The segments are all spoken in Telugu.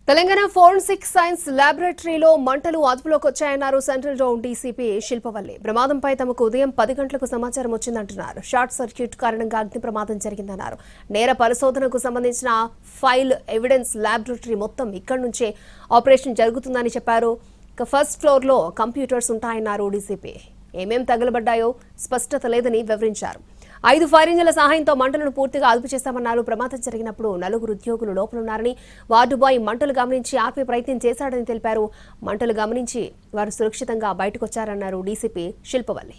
తెలంగాణ ఫోరెన్సిక్ సైన్స్ ల్యాబొరేటరీలో మంటలు అదుపులోకి వచ్చాయన్నారు సెంట్రల్ జోన్ డీసీపీ శిల్పవల్లి. ప్రమాదంపై తమకు ఉదయం 10 గంటలకు సమాచారం వచ్చిందంటున్నారు. షార్ట్ సర్క్యూట్ కారణంగా అగ్ని ప్రమాదం జరిగిందన్నారు. నేర పరిశోధనకు సంబంధించిన ఫైల్ ఎవిడెన్స్ ల్యాబొరేటరీ మొత్తం ఇక్కడి నుంచే ఆపరేషన్ జరుగుతుందని చెప్పారు. ఫస్ట్ ఫ్లోర్ లో కంప్యూటర్స్ ఉంటాయన్నారు డీసీపీ. ఏమేం తగలబడ్డాయో స్పష్టత లేదని వివరించారు. 5 ఫైర్ ఇంజిన్ల సహాయంతో మంటలను పూర్తిగా అదుపు చేశామన్నారు. ప్రమాదం జరిగినప్పుడు 4 ఉద్యోగులు లోపలున్నారని, వార్డు బాయ్ మంటలు గమనించి ఆపే ప్రయత్నం చేశాడని తెలిపారు. మంటలు గమనించి వారు సురక్షితంగా బయటకొచ్చారన్నారు DCP Shilpavalli.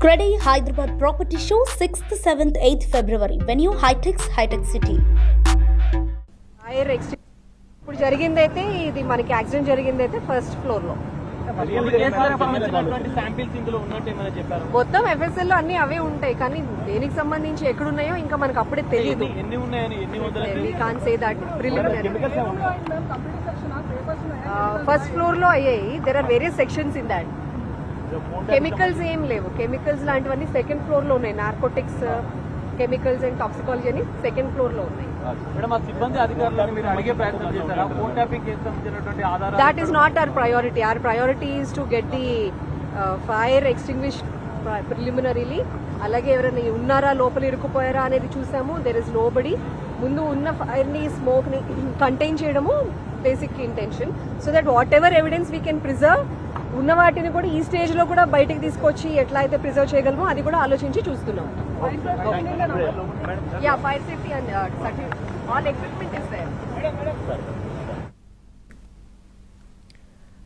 Credi Hyderabad Property Show 6th, 7th, 8th February. Venue Hightex City. ఇప్పుడు జరిగిందైతే ఇది మనకి యాక్సిడెంట్ జరిగిందైతే ఫస్ట్ ఫ్లోర్ లో. మొత్తం ఎఫ్ఎస్ఎల్ లో అన్ని అవే ఉంటాయి, కానీ దేనికి సంబంధించి ఎక్కడున్నాయో ఇంకా మనకు అప్పుడే తెలియదు. ఫస్ట్ ఫ్లోర్ లో అయ్యాయి. There are various sections in that. Chemicals ఏం లేవు. కెమికల్స్ లాంటివన్నీ సెకండ్ ఫ్లోర్ లో ఉన్నాయి. నార్కోటిక్స్, కెమికల్స్ అండ్ టాక్సికాలజీ అని సెకండ్ ఫ్లోర్ లో ఉన్నాయి. That is not our priority. Our priority is to get the fire extinguished preliminarily. అలాగే ఎవరైనా ఉన్నారా, లోపల ఇరుక్కుపోయారా అనేది చూసాము. There is nobody. ముందు ఉన్న ఫైర్ ని, స్మోక్ ని కంటైన్ చేయడము basic intention. So that what ever evidence we can preserve, ఉన్న వాటిని కూడా ఈ స్టేజ్ లో కూడా బయటకు తీసుకొచ్చి ఎట్లా అయితే ప్రిజర్వ్ చేయగలమో అది కూడా ఆలోచించి చూస్తున్నాం. Fire safety and all equipment is there.